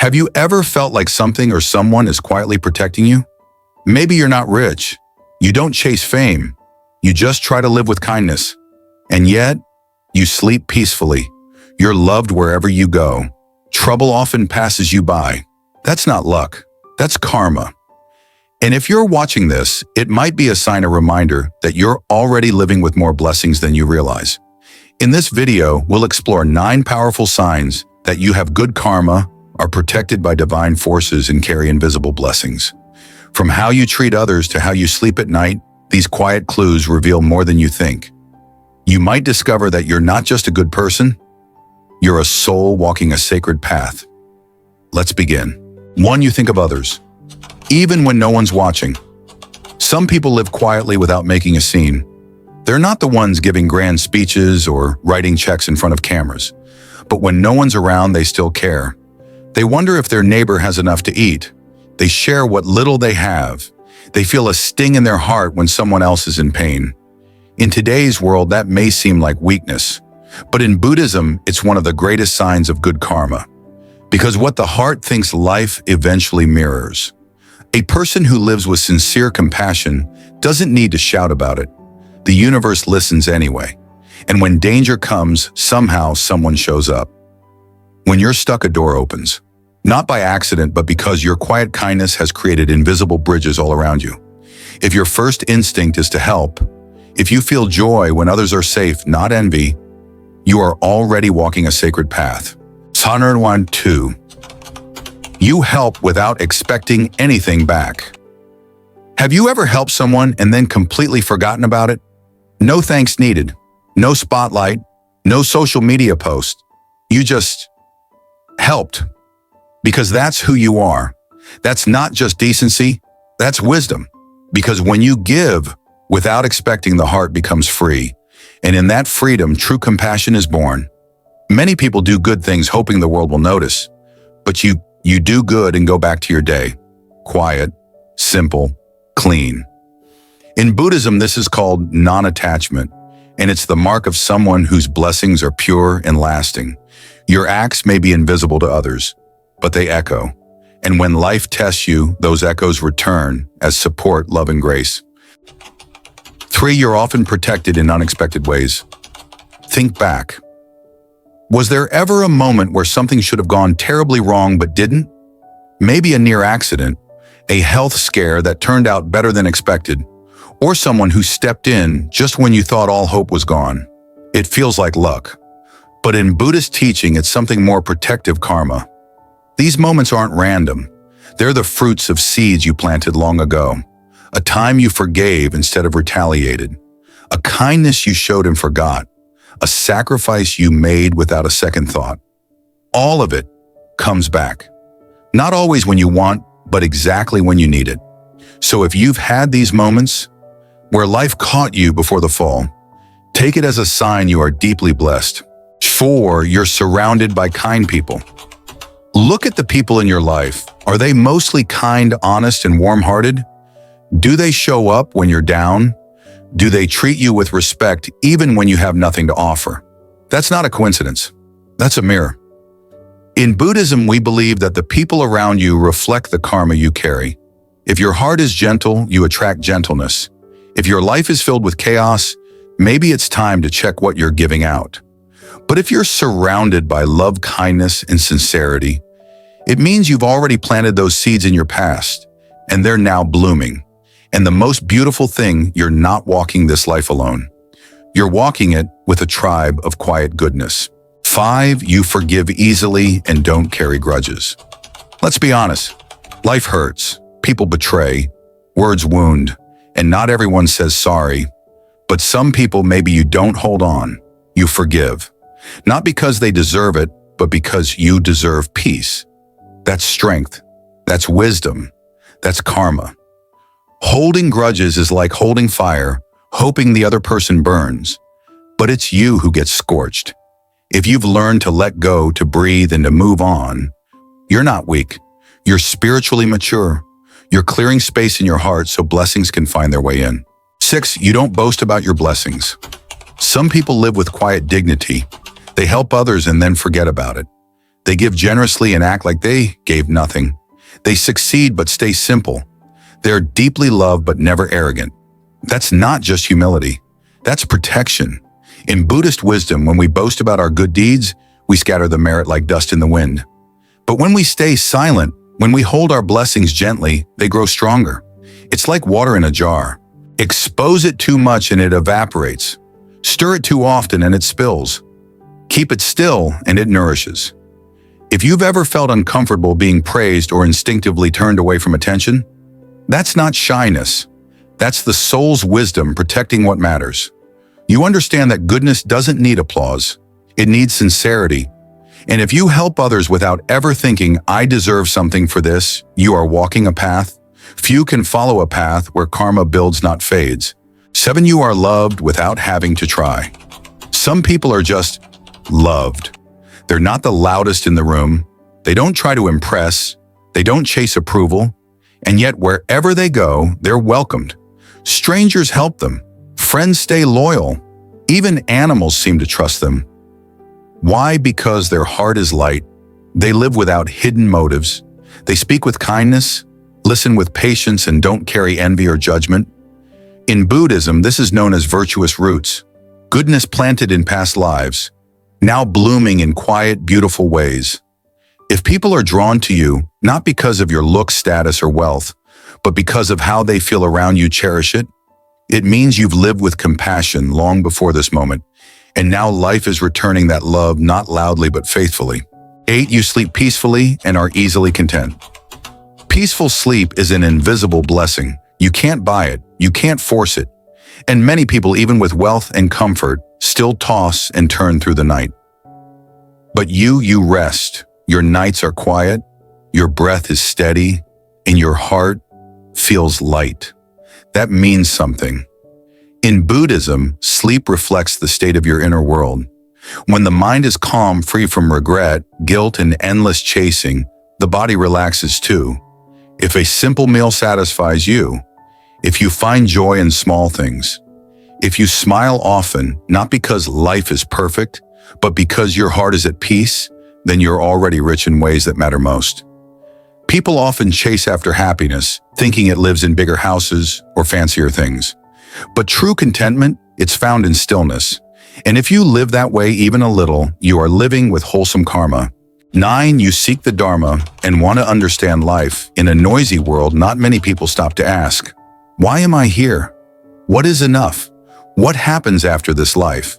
Have you ever felt like something or someone is quietly protecting you? Maybe you're not rich. You don't chase fame. You just try to live with kindness. And yet, you sleep peacefully. You're loved wherever you go. Trouble often passes you by. That's not luck. That's karma. And if you're watching this, it might be a sign, a reminder that you're already living with more blessings than you realize. In this video, we'll explore 9 powerful signs that you have good karma, are protected by divine forces, and carry invisible blessings. From how you treat others to how you sleep at night, these quiet clues reveal more than you think. You might discover that you're not just a good person, you're a soul walking a sacred path. Let's begin. 1. You think of others, even when no one's watching. Some people live quietly without making a scene. They're not the ones giving grand speeches or writing checks in front of cameras. But when no one's around, they still care. They wonder if their neighbor has enough to eat. They share what little they have. They feel a sting in their heart when someone else is in pain. In today's world, that may seem like weakness. But in Buddhism, it's one of the greatest signs of good karma. Because what the heart thinks, life eventually mirrors. A person who lives with sincere compassion doesn't need to shout about it. The universe listens anyway. And when danger comes, somehow someone shows up. When you're stuck, a door opens. Not by accident, but because your quiet kindness has created invisible bridges all around you. If your first instinct is to help, if you feel joy when others are safe, not envy, you are already walking a sacred path. 2. You help without expecting anything back. Have you ever helped someone and then completely forgotten about it? No thanks needed, no spotlight, no social media post. You just helped. Because that's who you are. That's not just decency, that's wisdom. Because when you give without expecting, the heart becomes free. And in that freedom, true compassion is born. Many people do good things hoping the world will notice. But you do good and go back to your day. Quiet, simple, clean. In Buddhism, this is called non-attachment. And it's the mark of someone whose blessings are pure and lasting. Your acts may be invisible to others, but they echo. And when life tests you, those echoes return as support, love, and grace. 3. You're often protected in unexpected ways. Think back. Was there ever a moment where something should have gone terribly wrong but didn't? Maybe a near accident, a health scare that turned out better than expected, or someone who stepped in just when you thought all hope was gone. It feels like luck. But in Buddhist teaching, it's something more: protective karma. These moments aren't random. They're the fruits of seeds you planted long ago. A time you forgave instead of retaliated. A kindness you showed and forgot. A sacrifice you made without a second thought. All of it comes back. Not always when you want, but exactly when you need it. So if you've had these moments where life caught you before the fall, take it as a sign you are deeply blessed. 4. You're surrounded by kind people. Look at the people in your life. Are they mostly kind, honest, and warm-hearted? Do they show up when you're down? Do they treat you with respect even when you have nothing to offer? That's not a coincidence. That's a mirror. In Buddhism, we believe that the people around you reflect the karma you carry. If your heart is gentle, you attract gentleness. If your life is filled with chaos, maybe it's time to check what you're giving out. But if you're surrounded by love, kindness, and sincerity, it means you've already planted those seeds in your past, and they're now blooming. And the most beautiful thing, you're not walking this life alone. You're walking it with a tribe of quiet goodness. 5. You forgive easily and don't carry grudges. Let's be honest. Life hurts. People betray. Words wound. And not everyone says sorry. But some people, maybe you don't hold on. You forgive. Not because they deserve it, but because you deserve peace. That's strength. That's wisdom. That's karma. Holding grudges is like holding fire, hoping the other person burns. But it's you who gets scorched. If you've learned to let go, to breathe, and to move on, you're not weak. You're spiritually mature. You're clearing space in your heart so blessings can find their way in. 6. You don't boast about your blessings. Some people live with quiet dignity. They help others and then forget about it. They give generously and act like they gave nothing. They succeed but stay simple. They're deeply loved but never arrogant. That's not just humility. That's protection. In Buddhist wisdom, when we boast about our good deeds, we scatter the merit like dust in the wind. But when we stay silent, when we hold our blessings gently, they grow stronger. It's like water in a jar. Expose it too much and it evaporates. Stir it too often and it spills. Keep it still and it nourishes. If you've ever felt uncomfortable being praised or instinctively turned away from attention, that's not shyness. That's the soul's wisdom protecting what matters. You understand that goodness doesn't need applause. It needs sincerity. And if you help others without ever thinking, I deserve something for this, you are walking a path. Few can follow a path where karma builds, not fades. 7. You are loved without having to try. Some people are just loved. They're not the loudest in the room. They don't try to impress. They don't chase approval. And yet wherever they go, they're welcomed. Strangers help them. Friends stay loyal. Even animals seem to trust them. Why? Because their heart is light. They live without hidden motives. They speak with kindness, listen with patience, and don't carry envy or judgment. In Buddhism, this is known as virtuous roots, goodness planted in past lives, now blooming in quiet, beautiful ways. If people are drawn to you, not because of your looks, status, or wealth, but because of how they feel around you, cherish it. It means you've lived with compassion long before this moment, and now life is returning that love, not loudly but faithfully. 8. You sleep peacefully and are easily content. Peaceful sleep is an invisible blessing. You can't buy it, you can't force it. And many people, even with wealth and comfort, still toss and turn through the night. But you rest. Your nights are quiet, your breath is steady, and your heart feels light. That means something. In Buddhism, sleep reflects the state of your inner world. When the mind is calm, free from regret, guilt, and endless chasing, the body relaxes too. If a simple meal satisfies you, if you find joy in small things, if you smile often, not because life is perfect, but because your heart is at peace, then you're already rich in ways that matter most. People often chase after happiness, thinking it lives in bigger houses or fancier things. But true contentment, it's found in stillness. And if you live that way even a little, you are living with wholesome karma. 9. You seek the Dharma and want to understand life. In a noisy world, not many people stop to ask, why am I here? What is enough? What happens after this life?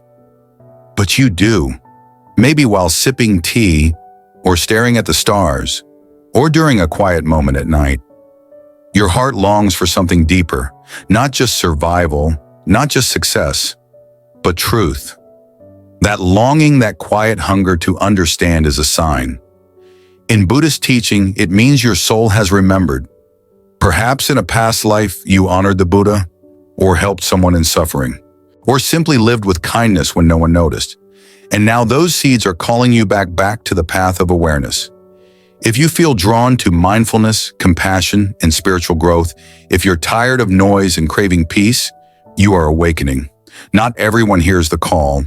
But you do. Maybe while sipping tea, or staring at the stars, or during a quiet moment at night. Your heart longs for something deeper, not just survival, not just success, but truth. That longing, that quiet hunger to understand is a sign. In Buddhist teaching, it means your soul has remembered. Perhaps in a past life, you honored the Buddha, or helped someone in suffering, or simply lived with kindness when no one noticed. And now those seeds are calling you back to the path of awareness. If you feel drawn to mindfulness, compassion, and spiritual growth, if you're tired of noise and craving peace, you are awakening. Not everyone hears the call,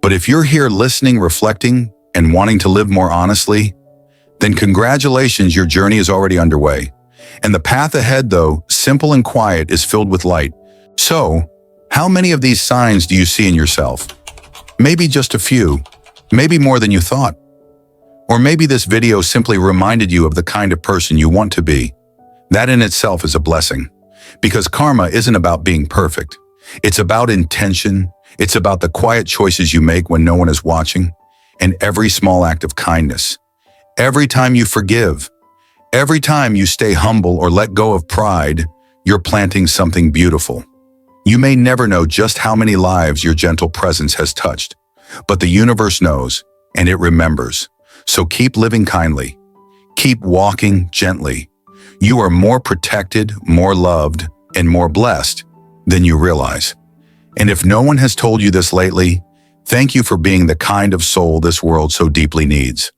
but if you're here listening, reflecting, and wanting to live more honestly, then congratulations, your journey is already underway. And the path ahead, though simple and quiet, is filled with light. So, how many of these signs do you see in yourself? Maybe just a few, maybe more than you thought. Or maybe this video simply reminded you of the kind of person you want to be. That in itself is a blessing, because karma isn't about being perfect. It's about intention. It's about the quiet choices you make when no one is watching, and every small act of kindness. Every time you forgive, every time you stay humble or let go of pride, you're planting something beautiful. You may never know just how many lives your gentle presence has touched, but the universe knows, and it remembers. So keep living kindly. Keep walking gently. You are more protected, more loved, and more blessed than you realize. And if no one has told you this lately, thank you for being the kind of soul this world so deeply needs.